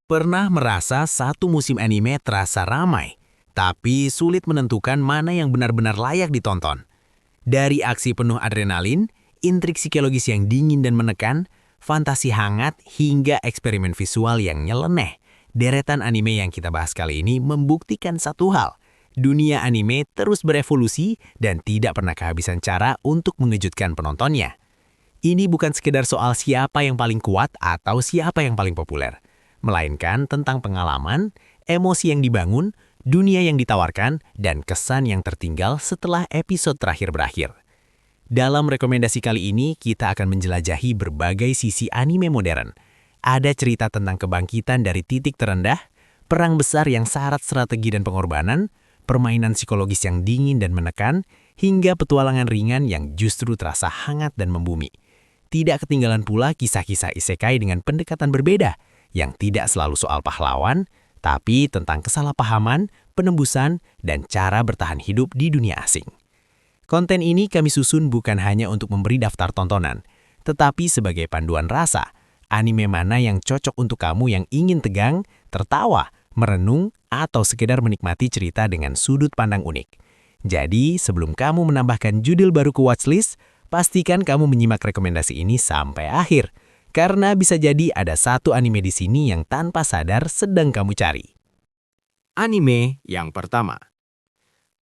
Pernah merasa satu musim anime terasa ramai, tapi sulit menentukan mana yang benar-benar layak ditonton. Dari aksi penuh adrenalin, intrik psikologis yang dingin dan menekan, fantasi hangat, hingga eksperimen visual yang nyeleneh, deretan anime yang kita bahas kali ini membuktikan satu hal. Dunia anime terus berevolusi dan tidak pernah kehabisan cara untuk mengejutkan penontonnya. Ini bukan sekedar soal siapa yang paling kuat atau siapa yang paling populer, melainkan tentang pengalaman, emosi yang dibangun, dunia yang ditawarkan, dan kesan yang tertinggal setelah episode terakhir berakhir. Dalam rekomendasi kali ini, kita akan menjelajahi berbagai sisi anime modern. Ada cerita tentang kebangkitan dari titik terendah, perang besar yang syarat strategi dan pengorbanan, permainan psikologis yang dingin dan menekan, hingga petualangan ringan yang justru terasa hangat dan membumi. Tidak ketinggalan pula kisah-kisah isekai dengan pendekatan berbeda, yang tidak selalu soal pahlawan, tapi tentang kesalahpahaman, penembusan, dan cara bertahan hidup di dunia asing. Konten ini kami susun bukan hanya untuk memberi daftar tontonan, tetapi sebagai panduan rasa, anime mana yang cocok untuk kamu yang ingin tegang, tertawa, merenung, atau sekedar menikmati cerita dengan sudut pandang unik. Jadi, sebelum kamu menambahkan judul baru ke watchlist, pastikan kamu menyimak rekomendasi ini sampai akhir, karena bisa jadi ada satu anime di sini yang tanpa sadar sedang kamu cari. Anime yang pertama.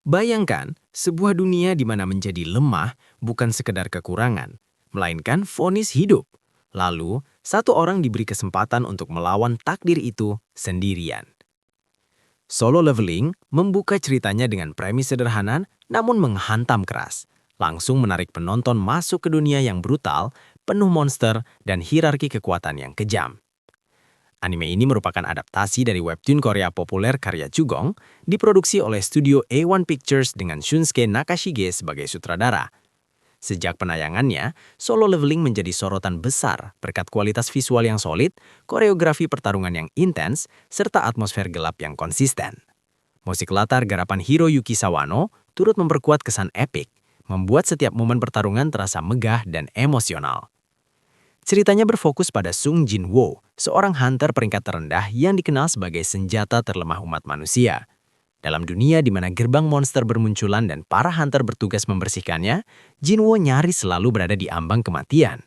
Bayangkan sebuah dunia di mana menjadi lemah bukan sekedar kekurangan, melainkan vonis hidup. Lalu, satu orang diberi kesempatan untuk melawan takdir itu sendirian. Solo Leveling membuka ceritanya dengan premis sederhana namun menghantam keras. Langsung menarik penonton masuk ke dunia yang brutal, penuh monster, dan hierarki kekuatan yang kejam. Anime ini merupakan adaptasi dari webtoon Korea populer karya Jugong, diproduksi oleh studio A1 Pictures dengan Shunsuke Nakashige sebagai sutradara. Sejak penayangannya, Solo Leveling menjadi sorotan besar berkat kualitas visual yang solid, koreografi pertarungan yang intens, serta atmosfer gelap yang konsisten. Musik latar garapan Hiroyuki Sawano turut memperkuat kesan epik, membuat setiap momen pertarungan terasa megah dan emosional. Ceritanya berfokus pada Sung Jin-woo, seorang hunter peringkat terendah yang dikenal sebagai senjata terlemah umat manusia. Dalam dunia di mana gerbang monster bermunculan dan para hunter bertugas membersihkannya, Jin-woo nyaris selalu berada di ambang kematian.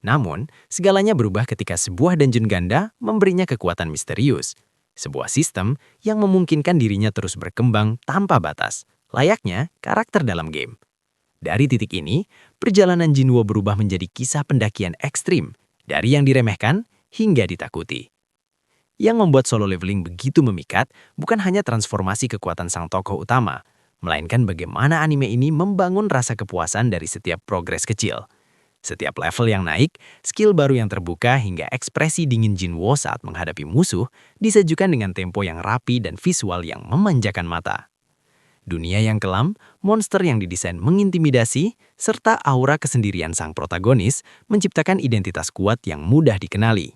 Namun, segalanya berubah ketika sebuah dungeon ganda memberinya kekuatan misterius. Sebuah sistem yang memungkinkan dirinya terus berkembang tanpa batas, layaknya karakter dalam game. Dari titik ini, perjalanan Jinwoo berubah menjadi kisah pendakian ekstrim, dari yang diremehkan hingga ditakuti. Yang membuat Solo Leveling begitu memikat bukan hanya transformasi kekuatan sang tokoh utama, melainkan bagaimana anime ini membangun rasa kepuasan dari setiap progres kecil. Setiap level yang naik, skill baru yang terbuka hingga ekspresi dingin Jinwoo saat menghadapi musuh disajikan dengan tempo yang rapi dan visual yang memanjakan mata. Dunia yang kelam, monster yang didesain mengintimidasi, serta aura kesendirian sang protagonis menciptakan identitas kuat yang mudah dikenali.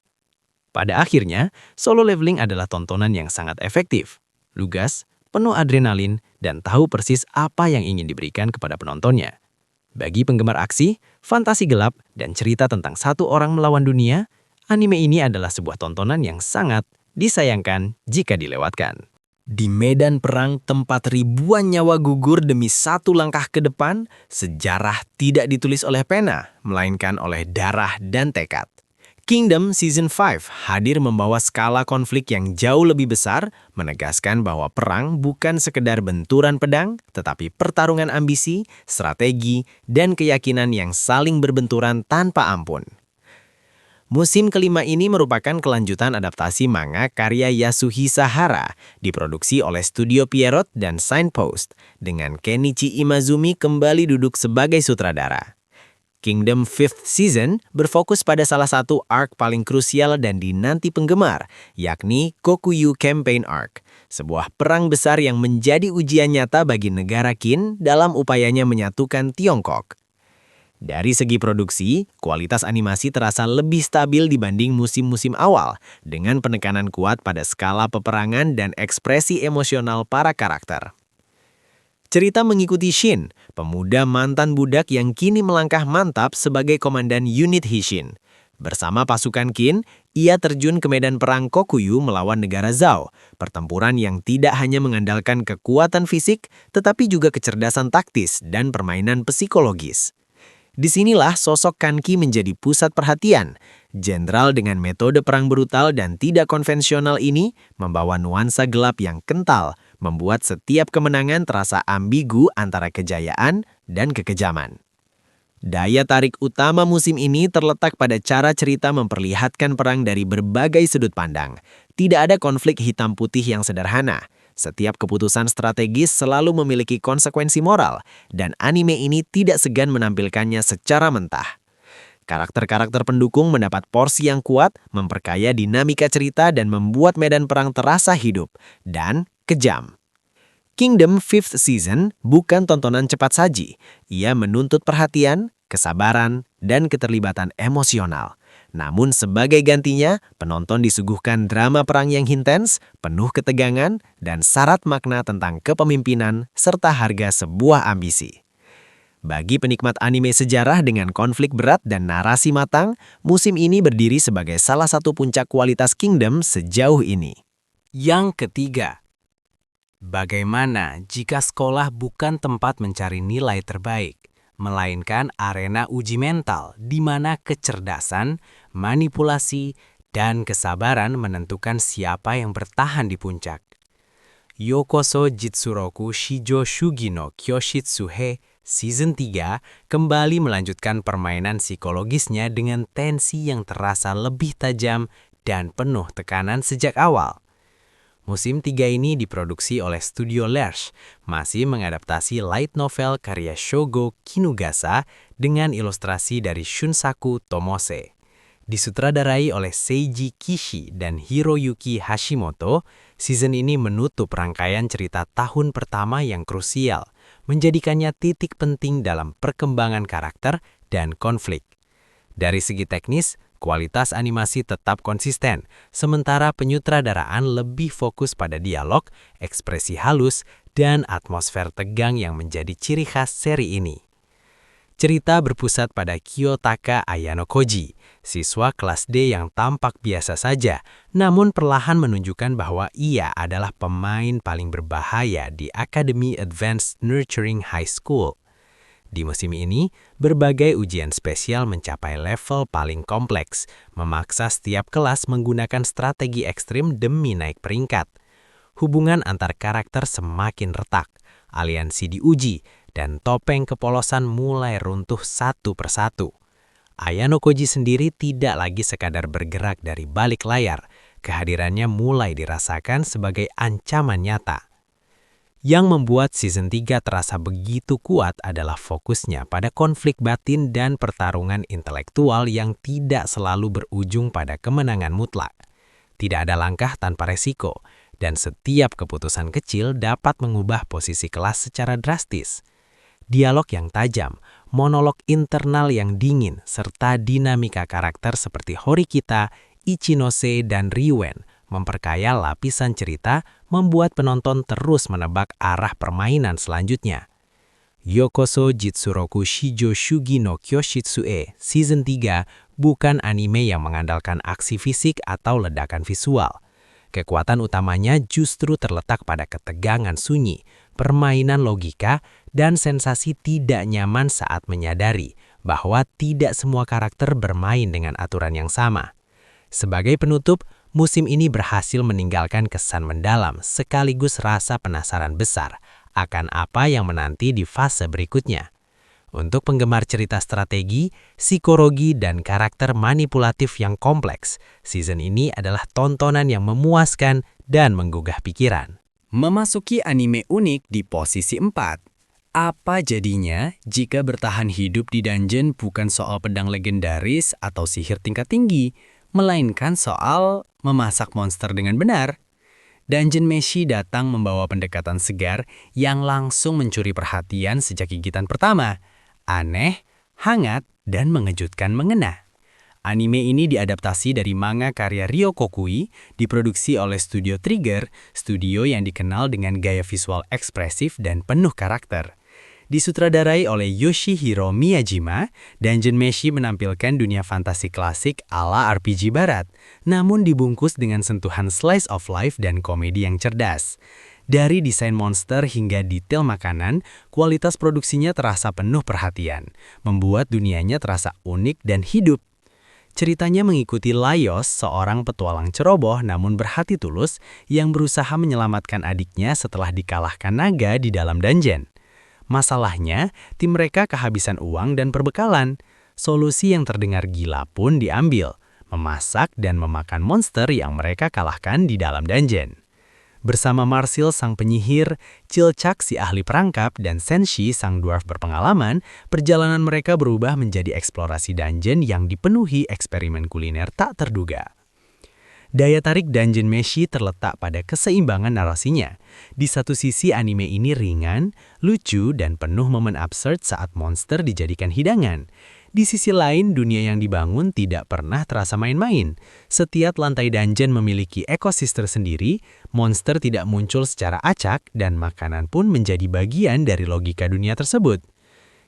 Pada akhirnya, Solo Leveling adalah tontonan yang sangat efektif, lugas, penuh adrenalin, dan tahu persis apa yang ingin diberikan kepada penontonnya. Bagi penggemar aksi, fantasi gelap, dan cerita tentang satu orang melawan dunia, anime ini adalah sebuah tontonan yang sangat disayangkan jika dilewatkan. Di medan perang tempat ribuan nyawa gugur demi satu langkah ke depan, sejarah tidak ditulis oleh pena, melainkan oleh darah dan tekad. Kingdom Season 5 hadir membawa skala konflik yang jauh lebih besar, menegaskan bahwa perang bukan sekedar benturan pedang, tetapi pertarungan ambisi, strategi, dan keyakinan yang saling berbenturan tanpa ampun. Musim kelima ini merupakan kelanjutan adaptasi manga karya Yasuhisa Hara, diproduksi oleh Studio Pierrot dan Signpost, dengan Kenichi Imazumi kembali duduk sebagai sutradara. Kingdom 5th Season berfokus pada salah satu arc paling krusial dan dinanti penggemar, yakni Kokuyu Campaign Arc, sebuah perang besar yang menjadi ujian nyata bagi negara Qin dalam upayanya menyatukan Tiongkok. Dari segi produksi, kualitas animasi terasa lebih stabil dibanding musim-musim awal, dengan penekanan kuat pada skala peperangan dan ekspresi emosional para karakter. Cerita mengikuti Shin, pemuda mantan budak yang kini melangkah mantap sebagai komandan unit Hishin. Bersama pasukan Qin, ia terjun ke medan perang Kokuyu melawan negara Zhao, pertempuran yang tidak hanya mengandalkan kekuatan fisik, tetapi juga kecerdasan taktis dan permainan psikologis. Disinilah sosok Kanki menjadi pusat perhatian. Jenderal dengan metode perang brutal dan tidak konvensional ini membawa nuansa gelap yang kental, membuat setiap kemenangan terasa ambigu antara kejayaan dan kekejaman. Daya tarik utama musim ini terletak pada cara cerita memperlihatkan perang dari berbagai sudut pandang. Tidak ada konflik hitam putih yang sederhana. Setiap keputusan strategis selalu memiliki konsekuensi moral, dan anime ini tidak segan menampilkannya secara mentah. Karakter-karakter pendukung mendapat porsi yang kuat, memperkaya dinamika cerita dan membuat medan perang terasa hidup dan kejam. Kingdom Fifth Season bukan tontonan cepat saji. Ia menuntut perhatian, kesabaran, dan keterlibatan emosional. Namun sebagai gantinya, penonton disuguhkan drama perang yang intens, penuh ketegangan, dan syarat makna tentang kepemimpinan serta harga sebuah ambisi. Bagi penikmat anime sejarah dengan konflik berat dan narasi matang, musim ini berdiri sebagai salah satu puncak kualitas Kingdom sejauh ini. Yang ketiga, bagaimana jika sekolah bukan tempat mencari nilai terbaik, melainkan arena uji mental di mana kecerdasan, manipulasi, dan kesabaran menentukan siapa yang bertahan di puncak. Yokoso Jitsuroku Shijo Shugi no Kyoshitsuhe Season 3 kembali melanjutkan permainan psikologisnya dengan tensi yang terasa lebih tajam dan penuh tekanan sejak awal. Musim 3 ini diproduksi oleh Studio Lerche, masih mengadaptasi light novel karya Shogo Kinugasa dengan ilustrasi dari Shunsaku Tomose. Disutradarai oleh Seiji Kishi dan Hiroyuki Hashimoto, season ini menutup rangkaian cerita tahun pertama yang krusial, menjadikannya titik penting dalam perkembangan karakter dan konflik. Dari segi teknis, kualitas animasi tetap konsisten, sementara penyutradaraan lebih fokus pada dialog, ekspresi halus, dan atmosfer tegang yang menjadi ciri khas seri ini. Cerita berpusat pada Kiyotaka Ayano Koji, siswa kelas D yang tampak biasa saja, namun perlahan menunjukkan bahwa ia adalah pemain paling berbahaya di Academy Advanced Nurturing High School. Di musim ini, berbagai ujian spesial mencapai level paling kompleks, memaksa setiap kelas menggunakan strategi ekstrim demi naik peringkat. Hubungan antar karakter semakin retak, aliansi diuji, dan topeng kepolosan mulai runtuh satu persatu. Ayano Koji sendiri tidak lagi sekadar bergerak dari balik layar, kehadirannya mulai dirasakan sebagai ancaman nyata. Yang membuat season 3 terasa begitu kuat adalah fokusnya pada konflik batin dan pertarungan intelektual yang tidak selalu berujung pada kemenangan mutlak. Tidak ada langkah tanpa resiko, dan setiap keputusan kecil dapat mengubah posisi kelas secara drastis. Dialog yang tajam, monolog internal yang dingin, serta dinamika karakter seperti Horikita, Ichinose, dan Riwen memperkaya lapisan cerita, membuat penonton terus menebak arah permainan selanjutnya. Yokoso Jitsuroku Shijo Shugi no Kyoshitsue Season 3 bukan anime yang mengandalkan aksi fisik atau ledakan visual. Kekuatan utamanya justru terletak pada ketegangan sunyi, permainan logika, dan sensasi tidak nyaman saat menyadari bahwa tidak semua karakter bermain dengan aturan yang sama. Sebagai penutup, musim ini berhasil meninggalkan kesan mendalam sekaligus rasa penasaran besar akan apa yang menanti di fase berikutnya. Untuk penggemar cerita strategi, psikologi, dan karakter manipulatif yang kompleks, season ini adalah tontonan yang memuaskan dan menggugah pikiran. Memasuki anime unik di posisi 4. Apa jadinya jika bertahan hidup di dungeon bukan soal pedang legendaris atau sihir tingkat tinggi, melainkan soal memasak monster dengan benar? Dungeon Meshi datang membawa pendekatan segar yang langsung mencuri perhatian sejak gigitan pertama. Aneh, hangat, dan mengejutkan mengena. Anime ini diadaptasi dari manga karya Ryo Kokui, diproduksi oleh Studio Trigger, studio yang dikenal dengan gaya visual ekspresif dan penuh karakter. Disutradarai oleh Yoshihiro Miyajima, Dungeon Meshi menampilkan dunia fantasi klasik ala RPG barat, namun dibungkus dengan sentuhan slice of life dan komedi yang cerdas. Dari desain monster hingga detail makanan, kualitas produksinya terasa penuh perhatian, membuat dunianya terasa unik dan hidup. Ceritanya mengikuti Laios, seorang petualang ceroboh namun berhati tulus yang berusaha menyelamatkan adiknya setelah dikalahkan naga di dalam dungeon. Masalahnya, tim mereka kehabisan uang dan perbekalan. Solusi yang terdengar gila pun diambil, memasak dan memakan monster yang mereka kalahkan di dalam dungeon. Bersama Marsil sang penyihir, Cilchak si ahli perangkap, dan Senshi sang dwarf berpengalaman, perjalanan mereka berubah menjadi eksplorasi dungeon yang dipenuhi eksperimen kuliner tak terduga. Daya tarik Dungeon Meshi terletak pada keseimbangan narasinya. Di satu sisi anime ini ringan, lucu, dan penuh momen absurd saat monster dijadikan hidangan. Di sisi lain, dunia yang dibangun tidak pernah terasa main-main. Setiap lantai dungeon memiliki ekosistem sendiri, monster tidak muncul secara acak, dan makanan pun menjadi bagian dari logika dunia tersebut.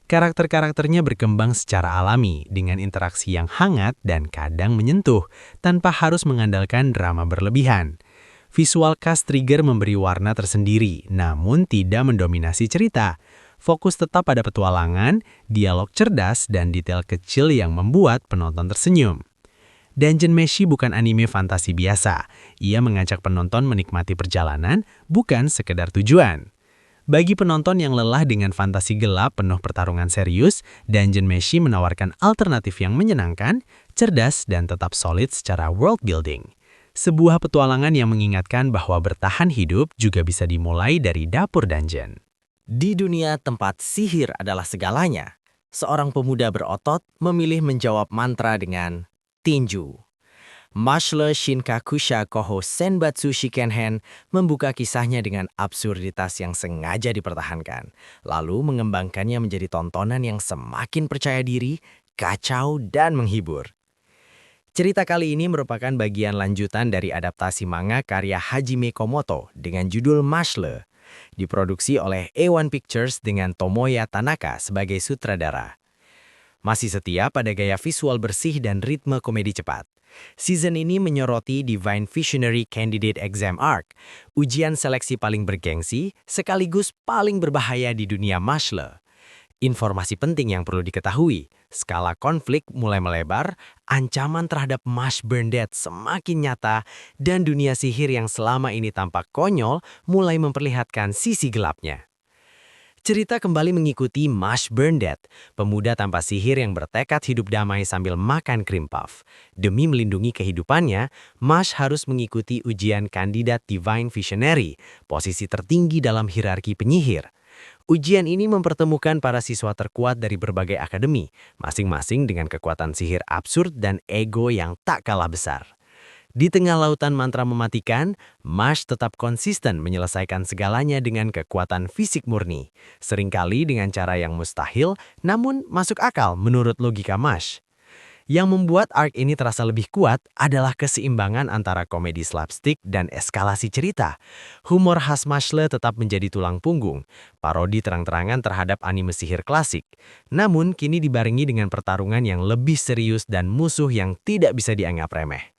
Karakter-karakternya berkembang secara alami, dengan interaksi yang hangat dan kadang menyentuh, tanpa harus mengandalkan drama berlebihan. Visual cast trigger memberi warna tersendiri, namun tidak mendominasi cerita. Fokus tetap pada petualangan, dialog cerdas, dan detail kecil yang membuat penonton tersenyum. Dungeon Meshi bukan anime fantasi biasa. Ia mengajak penonton menikmati perjalanan, bukan sekedar tujuan. Bagi penonton yang lelah dengan fantasi gelap penuh pertarungan serius, Dungeon Meshi menawarkan alternatif yang menyenangkan, cerdas, dan tetap solid secara world building. Sebuah petualangan yang mengingatkan bahwa bertahan hidup juga bisa dimulai dari dapur dungeon. Di dunia tempat sihir adalah segalanya, seorang pemuda berotot memilih menjawab mantra dengan tinju. Mashle Shinkakusha Koho Senbatsu Shikenhen membuka kisahnya dengan absurditas yang sengaja dipertahankan, lalu mengembangkannya menjadi tontonan yang semakin percaya diri, kacau, dan menghibur. Cerita kali ini merupakan bagian lanjutan dari adaptasi manga karya Hajime Komoto dengan judul Mashle, diproduksi oleh A1 Pictures dengan Tomoya Tanaka sebagai sutradara. Masih setia pada gaya visual bersih dan ritme komedi cepat. Season ini menyoroti Divine Visionary Candidate Exam Arc, ujian seleksi paling bergengsi sekaligus paling berbahaya di dunia Mashle. Informasi penting yang perlu diketahui, skala konflik mulai melebar, ancaman terhadap Mash Burn Dead semakin nyata, dan dunia sihir yang selama ini tampak konyol mulai memperlihatkan sisi gelapnya. Cerita kembali mengikuti Mash Burn Dead, pemuda tanpa sihir yang bertekad hidup damai sambil makan krim puff. Demi melindungi kehidupannya, Mash harus mengikuti ujian kandidat Divine Visionary, posisi tertinggi dalam hierarki penyihir. Ujian ini mempertemukan para siswa terkuat dari berbagai akademi, masing-masing dengan kekuatan sihir absurd dan ego yang tak kalah besar. Di tengah lautan mantra mematikan, Mash tetap konsisten menyelesaikan segalanya dengan kekuatan fisik murni, seringkali dengan cara yang mustahil, namun masuk akal menurut logika Mash. Yang membuat arc ini terasa lebih kuat adalah keseimbangan antara komedi slapstick dan eskalasi cerita. Humor khas Mashle tetap menjadi tulang punggung, parodi terang-terangan terhadap anime sihir klasik. Namun kini dibarengi dengan pertarungan yang lebih serius dan musuh yang tidak bisa dianggap remeh.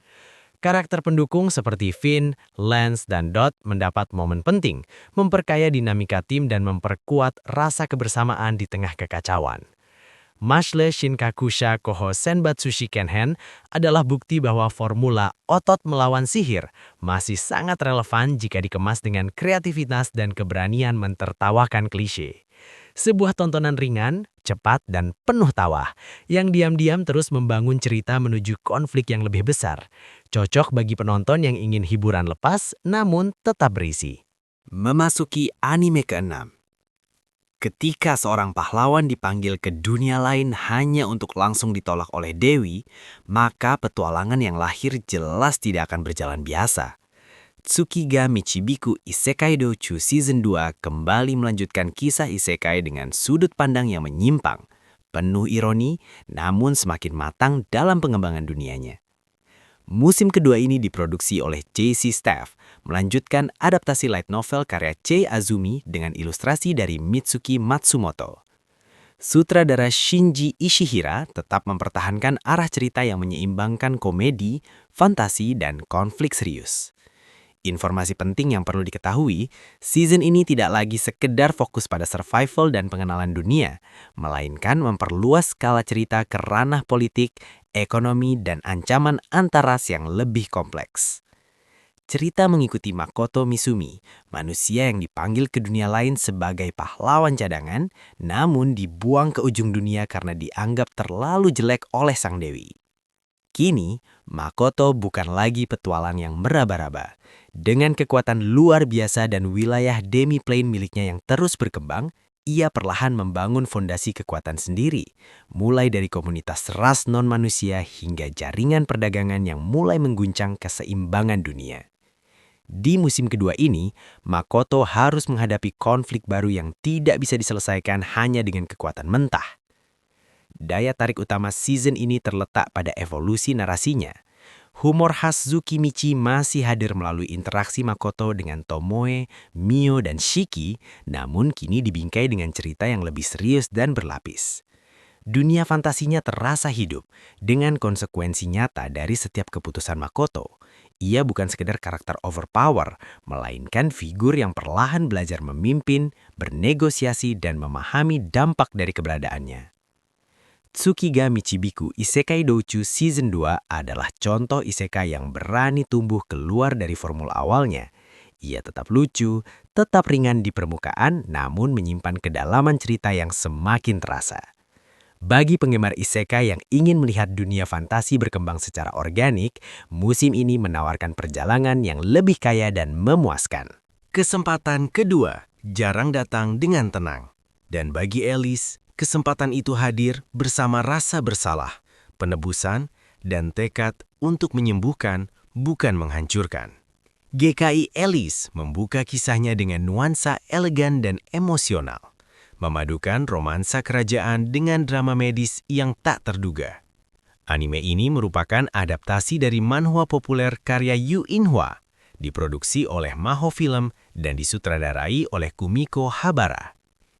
Karakter pendukung seperti Finn, Lance, dan Dot mendapat momen penting, memperkaya dinamika tim dan memperkuat rasa kebersamaan di tengah kekacauan. Mashle Shinkakusha Koho Senbatsu Shikenhen adalah bukti bahwa formula otot melawan sihir masih sangat relevan jika dikemas dengan kreativitas dan keberanian mentertawakan klise. Sebuah tontonan ringan, cepat, dan penuh tawa, yang diam-diam terus membangun cerita menuju konflik yang lebih besar. Cocok bagi penonton yang ingin hiburan lepas, namun tetap berisi. Memasuki anime ke-6. Ketika seorang pahlawan dipanggil ke dunia lain hanya untuk langsung ditolak oleh Dewi, maka petualangan yang lahir jelas tidak akan berjalan biasa. Tsukiga Michibiku Isekai Douchu Season 2 kembali melanjutkan kisah isekai dengan sudut pandang yang menyimpang, penuh ironi, namun semakin matang dalam pengembangan dunianya. Musim kedua ini diproduksi oleh JC Staff, melanjutkan adaptasi light novel karya Chei Azumi dengan ilustrasi dari Mitsuki Matsumoto. Sutradara Shinji Ishihara tetap mempertahankan arah cerita yang menyeimbangkan komedi, fantasi, dan konflik serius. Informasi penting yang perlu diketahui, season ini tidak lagi sekedar fokus pada survival dan pengenalan dunia, melainkan memperluas skala cerita ke ranah politik, ekonomi, dan ancaman antaras yang lebih kompleks. Cerita mengikuti Makoto Misumi, manusia yang dipanggil ke dunia lain sebagai pahlawan cadangan, namun dibuang ke ujung dunia karena dianggap terlalu jelek oleh sang dewi. Kini, Makoto bukan lagi petualang yang meraba-raba. Dengan kekuatan luar biasa dan wilayah demi-plane miliknya yang terus berkembang, ia perlahan membangun fondasi kekuatan sendiri, mulai dari komunitas ras non-manusia hingga jaringan perdagangan yang mulai mengguncang keseimbangan dunia. Di musim kedua ini, Makoto harus menghadapi konflik baru yang tidak bisa diselesaikan hanya dengan kekuatan mentah. Daya tarik utama season ini terletak pada evolusi narasinya. Humor khas Tsukimichi masih hadir melalui interaksi Makoto dengan Tomoe, Mio, dan Shiki, namun kini dibingkai dengan cerita yang lebih serius dan berlapis. Dunia fantasinya terasa hidup dengan konsekuensi nyata dari setiap keputusan Makoto. Ia bukan sekedar karakter overpower, melainkan figur yang perlahan belajar memimpin, bernegosiasi, dan memahami dampak dari keberadaannya. Tsukiga Michibiku Isekai Douchu Season 2 adalah contoh isekai yang berani tumbuh keluar dari formula awalnya. Ia tetap lucu, tetap ringan di permukaan, namun menyimpan kedalaman cerita yang semakin terasa. Bagi penggemar isekai yang ingin melihat dunia fantasi berkembang secara organik, musim ini menawarkan perjalanan yang lebih kaya dan memuaskan. Kesempatan kedua jarang datang dengan tenang. Dan bagi Alice, kesempatan itu hadir bersama rasa bersalah, penebusan, dan tekad untuk menyembuhkan, bukan menghancurkan. GKI Alice membuka kisahnya dengan nuansa elegan dan emosional, memadukan romansa kerajaan dengan drama medis yang tak terduga. Anime ini merupakan adaptasi dari manhwa populer karya Yu In-hwa, diproduksi oleh Maho Film dan disutradarai oleh Kumiko Habara.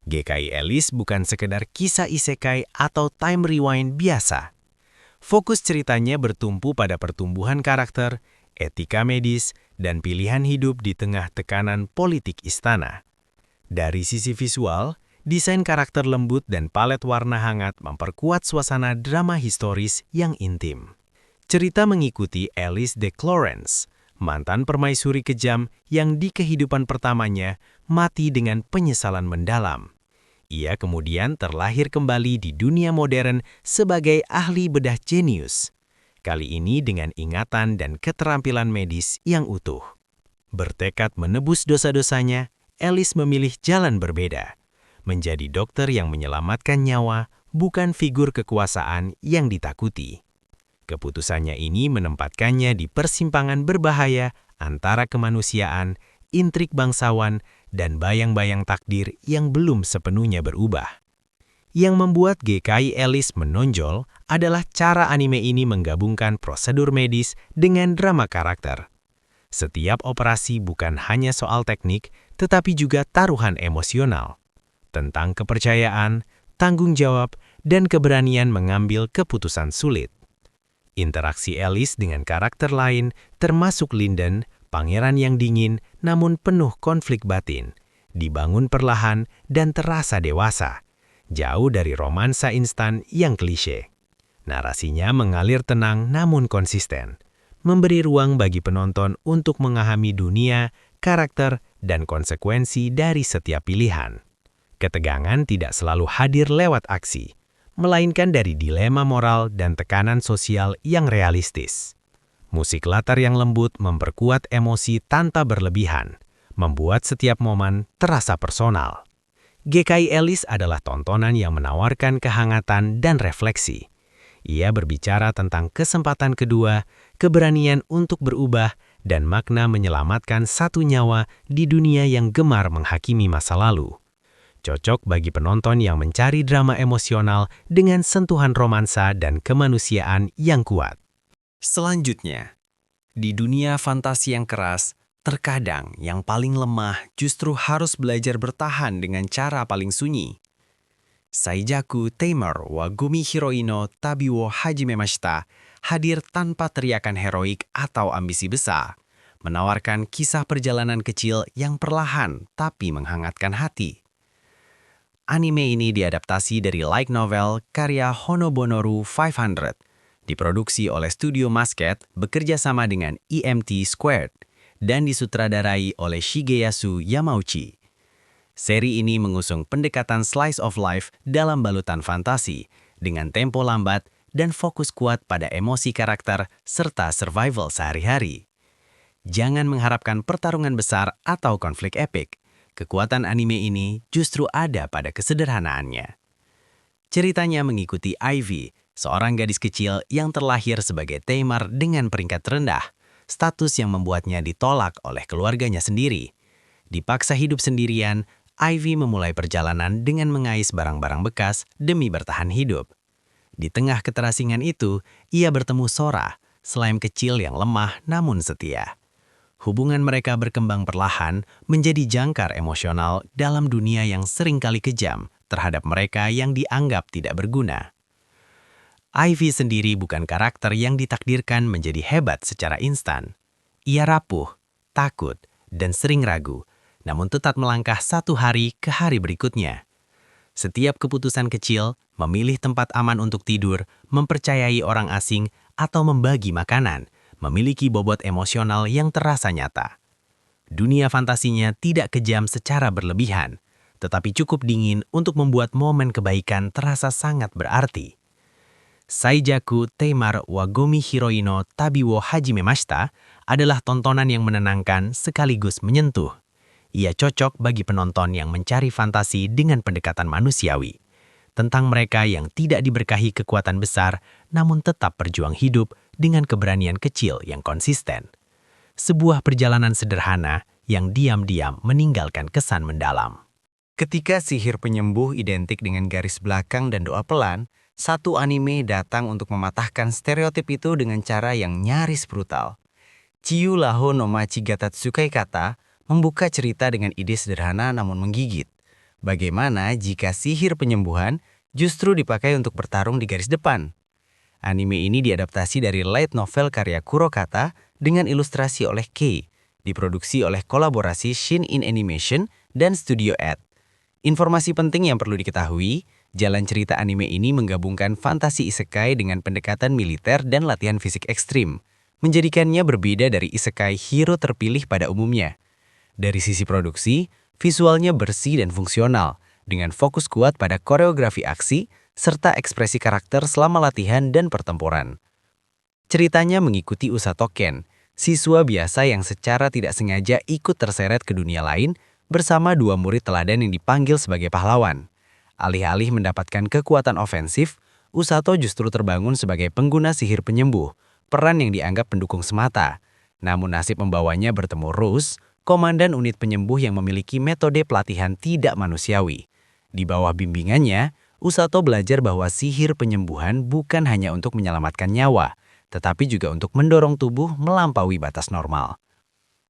GKI Alice bukan sekedar kisah isekai atau time rewind biasa. Fokus ceritanya bertumpu pada pertumbuhan karakter, etika medis, dan pilihan hidup di tengah tekanan politik istana. Dari sisi visual, desain karakter lembut dan palet warna hangat memperkuat suasana drama historis yang intim. Cerita mengikuti Alice de Clarence, mantan permaisuri kejam yang di kehidupan pertamanya mati dengan penyesalan mendalam. Ia kemudian terlahir kembali di dunia modern sebagai ahli bedah jenius. Kali ini dengan ingatan dan keterampilan medis yang utuh. Bertekad menebus dosa-dosanya, Alice memilih jalan berbeda. Menjadi dokter yang menyelamatkan nyawa, bukan figur kekuasaan yang ditakuti. Keputusannya ini menempatkannya di persimpangan berbahaya antara kemanusiaan, intrik bangsawan, dan bayang-bayang takdir yang belum sepenuhnya berubah. Yang membuat GKI Alice menonjol adalah cara anime ini menggabungkan prosedur medis dengan drama karakter. Setiap operasi bukan hanya soal teknik, tetapi juga taruhan emosional. Tentang kepercayaan, tanggung jawab, dan keberanian mengambil keputusan sulit. Interaksi Alice dengan karakter lain, termasuk Linden, pangeran yang dingin namun penuh konflik batin, dibangun perlahan dan terasa dewasa, jauh dari romansa instan yang klise. Narasinya mengalir tenang namun konsisten, memberi ruang bagi penonton untuk memahami dunia, karakter, dan konsekuensi dari setiap pilihan. Ketegangan tidak selalu hadir lewat aksi, melainkan dari dilema moral dan tekanan sosial yang realistis. Musik latar yang lembut memperkuat emosi tanpa berlebihan, membuat setiap momen terasa personal. GKI Alice adalah tontonan yang menawarkan kehangatan dan refleksi. Ia berbicara tentang kesempatan kedua, keberanian untuk berubah, dan makna menyelamatkan satu nyawa di dunia yang gemar menghakimi masa lalu. Cocok bagi penonton yang mencari drama emosional dengan sentuhan romansa dan kemanusiaan yang kuat. Selanjutnya, di dunia fantasi yang keras, Terkadang yang paling lemah justru harus belajar bertahan dengan cara paling sunyi. Saijaku Taimar wa Gumi Hiroi no Tabi wo Hajimemashita hadir tanpa teriakan heroik atau ambisi besar, menawarkan kisah perjalanan kecil yang perlahan tapi menghangatkan hati. Anime ini diadaptasi dari light novel karya Honobonoru 500, diproduksi oleh studio Musket bekerja sama dengan EMT Squared, dan disutradarai oleh Shigeyasu Yamauchi. Seri ini mengusung pendekatan slice of life dalam balutan fantasi, dengan tempo lambat dan fokus kuat pada emosi karakter serta survival sehari-hari. Jangan mengharapkan pertarungan besar atau konflik epik. Kekuatan anime ini justru ada pada kesederhanaannya. Ceritanya mengikuti Ivy, seorang gadis kecil yang terlahir sebagai Taimar dengan peringkat rendah, status yang membuatnya ditolak oleh keluarganya sendiri. Dipaksa hidup sendirian, Ivy memulai perjalanan dengan mengais barang-barang bekas demi bertahan hidup. Di tengah keterasingan itu, ia bertemu Sora, slime kecil yang lemah namun setia. Hubungan mereka berkembang perlahan menjadi jangkar emosional dalam dunia yang seringkali kejam terhadap mereka yang dianggap tidak berguna. Ivy sendiri bukan karakter yang ditakdirkan menjadi hebat secara instan. Ia rapuh, takut, dan sering ragu, namun tetap melangkah satu hari ke hari berikutnya. Setiap keputusan kecil, memilih tempat aman untuk tidur, mempercayai orang asing, atau membagi makanan, memiliki bobot emosional yang terasa nyata. Dunia fantasinya tidak kejam secara berlebihan, tetapi cukup dingin untuk membuat momen kebaikan terasa sangat berarti. Saijaku Taimar wa Gumi Hiroi no Tabi wo Hajimemashita adalah tontonan yang menenangkan sekaligus menyentuh. Ia cocok bagi penonton yang mencari fantasi dengan pendekatan manusiawi, tentang mereka yang tidak diberkahi kekuatan besar namun tetap berjuang hidup dengan keberanian kecil yang konsisten. Sebuah perjalanan sederhana yang diam-diam meninggalkan kesan mendalam. Ketika sihir penyembuh identik dengan garis belakang dan doa pelan, satu anime datang untuk mematahkan stereotip itu dengan cara yang nyaris brutal. Chiyu Laho no Machi ga Tatsukai Kata membuka cerita dengan ide sederhana namun menggigit. Bagaimana jika sihir penyembuhan justru dipakai untuk bertarung di garis depan? Anime ini diadaptasi dari light novel karya Kurokata dengan ilustrasi oleh Kei, diproduksi oleh kolaborasi Shin In Animation dan Studio Ed. Informasi penting yang perlu diketahui, jalan cerita anime ini menggabungkan fantasi isekai dengan pendekatan militer dan latihan fisik ekstrim, menjadikannya berbeda dari isekai hero terpilih pada umumnya. Dari sisi produksi, visualnya bersih dan fungsional, dengan fokus kuat pada koreografi aksi, serta ekspresi karakter selama latihan dan pertempuran. Ceritanya mengikuti Usato Ken, siswa biasa yang secara tidak sengaja ikut terseret ke dunia lain bersama dua murid teladan yang dipanggil sebagai pahlawan. Alih-alih mendapatkan kekuatan ofensif, Usato justru terbangun sebagai pengguna sihir penyembuh, peran yang dianggap pendukung semata. Namun nasib membawanya bertemu Rose, komandan unit penyembuh yang memiliki metode pelatihan tidak manusiawi. Di bawah bimbingannya, Usato belajar bahwa sihir penyembuhan bukan hanya untuk menyelamatkan nyawa, tetapi juga untuk mendorong tubuh melampaui batas normal.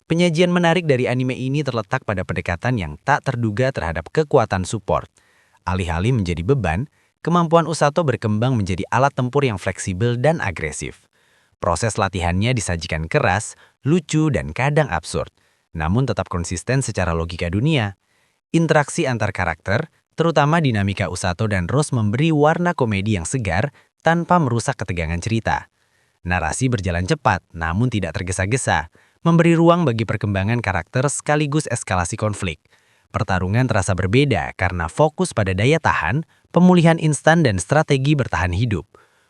Penyajian menarik dari anime ini terletak pada pendekatan yang tak terduga terhadap kekuatan support. Alih-alih menjadi beban, kemampuan Usato berkembang menjadi alat tempur yang fleksibel dan agresif. Proses latihannya disajikan keras, lucu, dan kadang absurd, namun tetap konsisten secara logika dunia. Interaksi antar karakter, terutama dinamika Usato dan Rose, memberi warna komedi yang segar tanpa merusak ketegangan cerita. Narasi berjalan cepat namun tidak tergesa-gesa, memberi ruang bagi perkembangan karakter sekaligus eskalasi konflik. Pertarungan terasa berbeda karena fokus pada daya tahan, pemulihan instan, dan strategi bertahan hidup.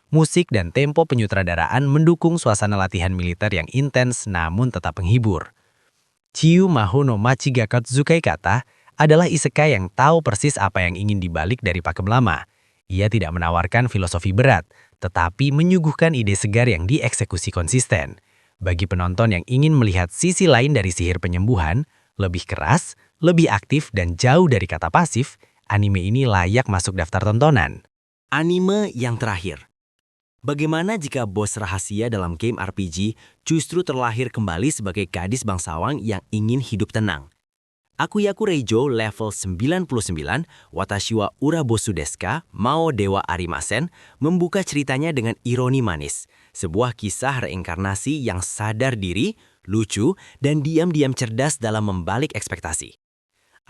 Musik dan tempo penyutradaraan mendukung suasana latihan militer yang intens namun tetap menghibur. Chiyu Maho no Machi ga Tatsukai Kata adalah isekai yang tahu persis apa yang ingin dibalik dari pakem lama. Ia tidak menawarkan filosofi berat, tetapi menyuguhkan ide segar yang dieksekusi konsisten. Bagi penonton yang ingin melihat sisi lain dari sihir penyembuhan, lebih keras, lebih aktif, dan jauh dari kata pasif, anime ini layak masuk daftar tontonan. Anime yang terakhir. Bagaimana jika bos rahasia dalam game RPG justru terlahir kembali sebagai gadis bangsawan yang ingin hidup tenang? Akuyaku Reijo level 99, Watashi wa Urabosu desu ka, Mao Dewa Arimasen, membuka ceritanya dengan ironi manis. Sebuah kisah reinkarnasi yang sadar diri, lucu, dan diam-diam cerdas dalam membalik ekspektasi.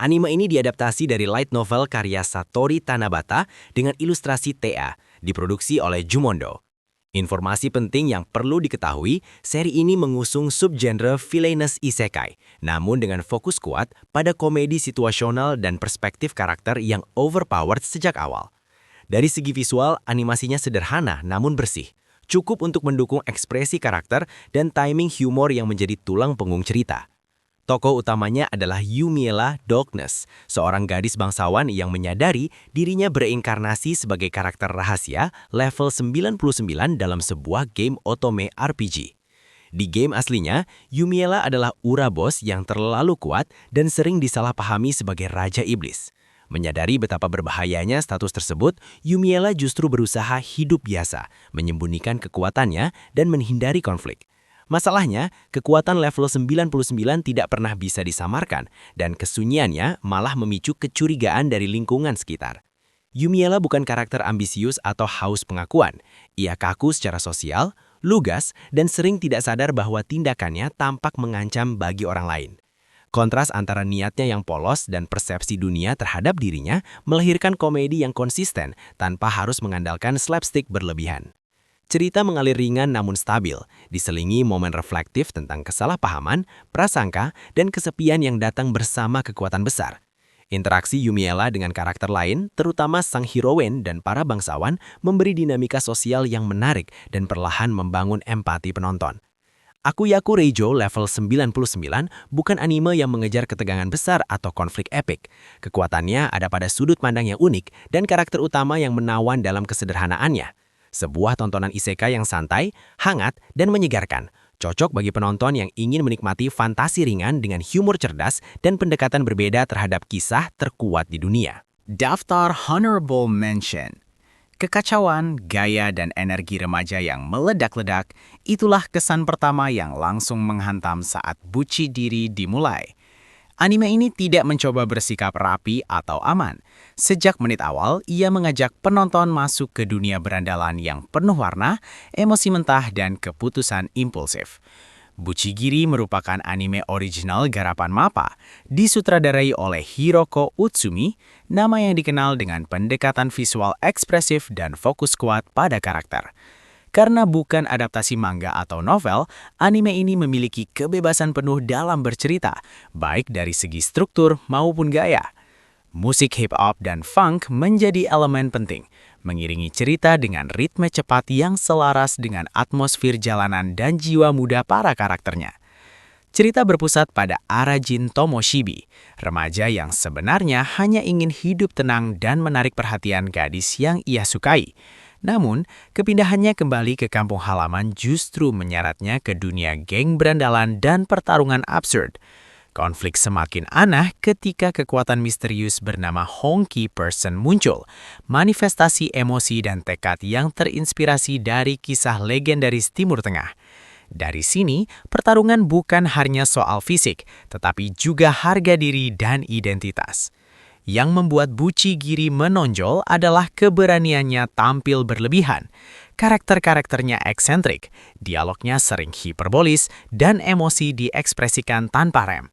Anime ini diadaptasi dari light novel karya Satori Tanabata dengan ilustrasi TA, diproduksi oleh Jumondo. Informasi penting yang perlu diketahui, seri ini mengusung subgenre villainous isekai, namun dengan fokus kuat pada komedi situasional dan perspektif karakter yang overpowered sejak awal. Dari segi visual, animasinya sederhana namun bersih, cukup untuk mendukung ekspresi karakter dan timing humor yang menjadi tulang punggung cerita. Tokoh utamanya adalah Yumiela Darkness, seorang gadis bangsawan yang menyadari dirinya bereinkarnasi sebagai karakter rahasia level 99 dalam sebuah game otome RPG. Di game aslinya, Yumiela adalah Urabos yang terlalu kuat dan sering disalahpahami sebagai Raja Iblis. Menyadari betapa berbahayanya status tersebut, Yumiela justru berusaha hidup biasa, menyembunyikan kekuatannya dan menghindari konflik. Masalahnya, kekuatan level 99 tidak pernah bisa disamarkan, dan kesunyiannya malah memicu kecurigaan dari lingkungan sekitar. Yumiela bukan karakter ambisius atau haus pengakuan. Ia kaku secara sosial, lugas, dan sering tidak sadar bahwa tindakannya tampak mengancam bagi orang lain. Kontras antara niatnya yang polos dan persepsi dunia terhadap dirinya melahirkan komedi yang konsisten tanpa harus mengandalkan slapstick berlebihan. Cerita mengalir ringan namun stabil, diselingi momen reflektif tentang kesalahpahaman, prasangka, dan kesepian yang datang bersama kekuatan besar. Interaksi Yumiela dengan karakter lain, terutama sang heroine dan para bangsawan, memberi dinamika sosial yang menarik dan perlahan membangun empati penonton. Akuyaku Reijo level 99 bukan anime yang mengejar ketegangan besar atau konflik epik. Kekuatannya ada pada sudut pandang yang unik dan karakter utama yang menawan dalam kesederhanaannya. Sebuah tontonan isekai yang santai, hangat, dan menyegarkan, cocok bagi penonton yang ingin menikmati fantasi ringan dengan humor cerdas dan pendekatan berbeda terhadap kisah terkuat di dunia. Daftar Honorable Mention. Kekacauan, gaya, dan energi remaja yang meledak-ledak, itulah kesan pertama yang langsung menghantam saat Buci Diri dimulai. Anime ini tidak mencoba bersikap rapi atau aman. Sejak menit awal, ia mengajak penonton masuk ke dunia berandalan yang penuh warna, emosi mentah, dan keputusan impulsif. Bucigiri merupakan anime original garapan MAPPA, disutradarai oleh Hiroko Utsumi, nama yang dikenal dengan pendekatan visual ekspresif dan fokus kuat pada karakter. Karena bukan adaptasi manga atau novel, anime ini memiliki kebebasan penuh dalam bercerita, baik dari segi struktur maupun gaya. Musik hip-hop dan funk menjadi elemen penting, mengiringi cerita dengan ritme cepat yang selaras dengan atmosfer jalanan dan jiwa muda para karakternya. Cerita berpusat pada Arajin Tomoshibi, remaja yang sebenarnya hanya ingin hidup tenang dan menarik perhatian gadis yang ia sukai. Namun, kepindahannya kembali ke kampung halaman justru menyeretnya ke dunia geng berandalan dan pertarungan absurd. Konflik semakin aneh ketika kekuatan misterius bernama Honky Person muncul, manifestasi emosi dan tekad yang terinspirasi dari kisah legendaris Timur Tengah. Dari sini, pertarungan bukan hanya soal fisik, tetapi juga harga diri dan identitas. Yang membuat Bucigiri menonjol adalah keberaniannya tampil berlebihan. Karakter-karakternya eksentrik, dialognya sering hiperbolis, dan emosi diekspresikan tanpa rem.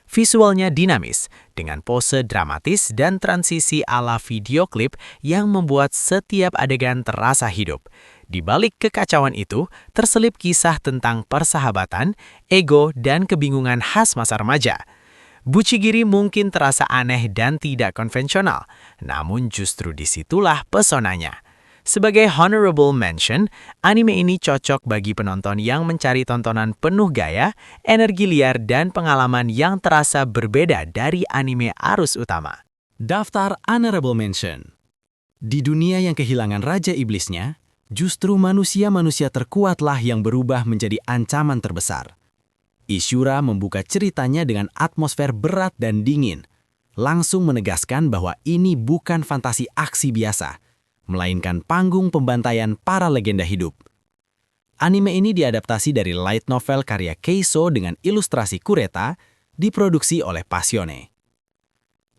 Visualnya dinamis, dengan pose dramatis dan transisi ala video klip yang membuat setiap adegan terasa hidup. Di balik kekacauan itu, terselip kisah tentang persahabatan, ego, dan kebingungan khas masa remaja. Bucigiri mungkin terasa aneh dan tidak konvensional, namun justru disitulah pesonanya. Sebagai honorable mention, anime ini cocok bagi penonton yang mencari tontonan penuh gaya, energi liar, dan pengalaman yang terasa berbeda dari anime arus utama. Daftar honorable mention. Di dunia yang kehilangan Raja Iblisnya, justru manusia-manusia terkuatlah yang berubah menjadi ancaman terbesar. Ishura membuka ceritanya dengan atmosfer berat dan dingin, langsung menegaskan bahwa ini bukan fantasi aksi biasa, melainkan panggung pembantaian para legenda hidup. Anime ini diadaptasi dari light novel karya Keiso dengan ilustrasi Kureta, diproduksi oleh Passione.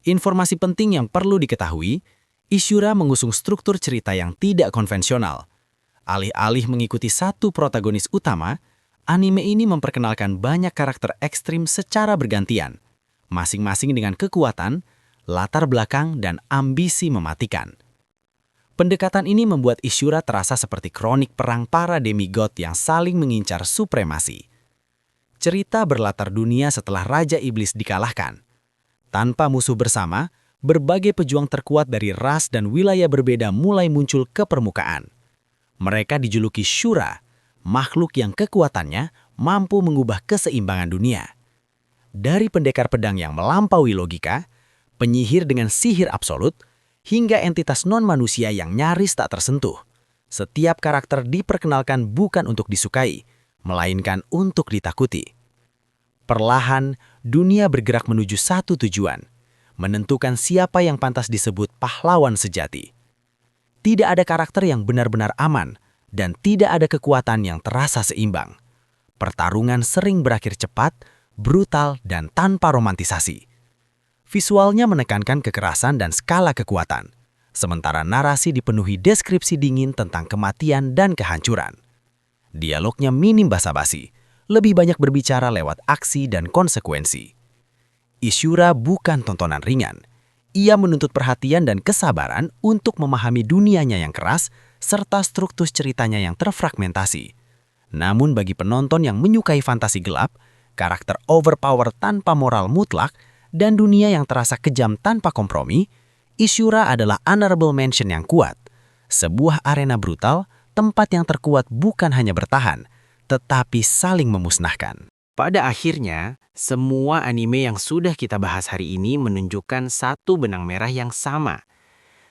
Informasi penting yang perlu diketahui, Ishura mengusung struktur cerita yang tidak konvensional. Alih-alih mengikuti satu protagonis utama, anime ini memperkenalkan banyak karakter ekstrim secara bergantian, masing-masing dengan kekuatan, latar belakang, dan ambisi mematikan. Pendekatan ini membuat Ishura terasa seperti kronik perang para demigod yang saling mengincar supremasi. Cerita berlatar dunia setelah Raja Iblis dikalahkan. Tanpa musuh bersama, berbagai pejuang terkuat dari ras dan wilayah berbeda mulai muncul ke permukaan. Mereka dijuluki Shura, makhluk yang kekuatannya mampu mengubah keseimbangan dunia. Dari pendekar pedang yang melampaui logika, penyihir dengan sihir absolut, hingga entitas non-manusia yang nyaris tak tersentuh. Setiap karakter diperkenalkan bukan untuk disukai, melainkan untuk ditakuti. Perlahan, dunia bergerak menuju satu tujuan, menentukan siapa yang pantas disebut pahlawan sejati. Tidak ada karakter yang benar-benar aman, dan tidak ada kekuatan yang terasa seimbang. Pertarungan sering berakhir cepat, brutal, dan tanpa romantisasi. Visualnya menekankan kekerasan dan skala kekuatan, sementara narasi dipenuhi deskripsi dingin tentang kematian dan kehancuran. Dialognya minim basa-basi, lebih banyak berbicara lewat aksi dan konsekuensi. Ishura bukan tontonan ringan. Ia menuntut perhatian dan kesabaran untuk memahami dunianya yang keras serta struktur ceritanya yang terfragmentasi. Namun bagi penonton yang menyukai fantasi gelap, karakter overpower tanpa moral mutlak, dan dunia yang terasa kejam tanpa kompromi, Ishura adalah honorable mention yang kuat. Sebuah arena brutal, tempat yang terkuat bukan hanya bertahan, tetapi saling memusnahkan. Pada akhirnya, semua anime yang sudah kita bahas hari ini menunjukkan satu benang merah yang sama.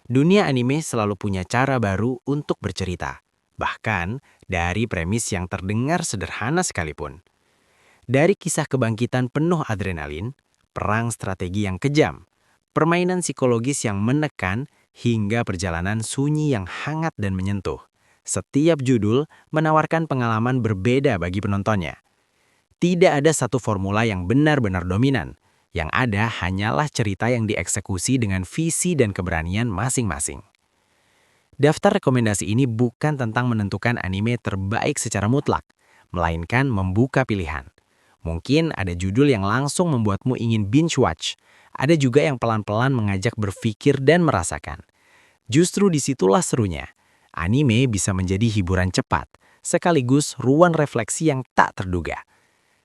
Dunia anime selalu punya cara baru untuk bercerita, bahkan dari premis yang terdengar sederhana sekalipun. Dari kisah kebangkitan penuh adrenalin, perang strategi yang kejam, permainan psikologis yang menekan, hingga perjalanan sunyi yang hangat dan menyentuh. Setiap judul menawarkan pengalaman berbeda bagi penontonnya. Tidak ada satu formula yang benar-benar dominan. Yang ada hanyalah cerita yang dieksekusi dengan visi dan keberanian masing-masing. Daftar rekomendasi ini bukan tentang menentukan anime terbaik secara mutlak, melainkan membuka pilihan. Mungkin ada judul yang langsung membuatmu ingin binge watch. Ada juga yang pelan-pelan mengajak berpikir dan merasakan. Justru disitulah serunya. Anime bisa menjadi hiburan cepat, sekaligus ruang refleksi yang tak terduga.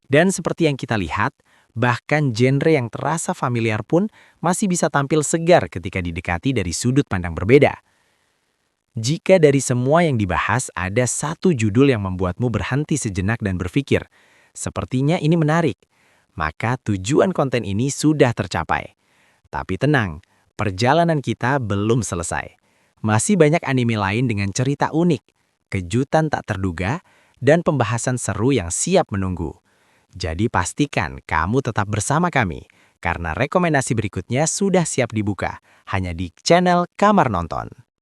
Dan seperti yang kita lihat, bahkan genre yang terasa familiar pun masih bisa tampil segar ketika didekati dari sudut pandang berbeda. Jika dari semua yang dibahas ada satu judul yang membuatmu berhenti sejenak dan berpikir, sepertinya ini menarik, maka tujuan konten ini sudah tercapai. Tapi tenang, perjalanan kita belum selesai. Masih banyak anime lain dengan cerita unik, kejutan tak terduga, dan pembahasan seru yang siap menunggu. Jadi pastikan kamu tetap bersama kami, karena rekomendasi berikutnya sudah siap dibuka, hanya di channel Kamar Nonton.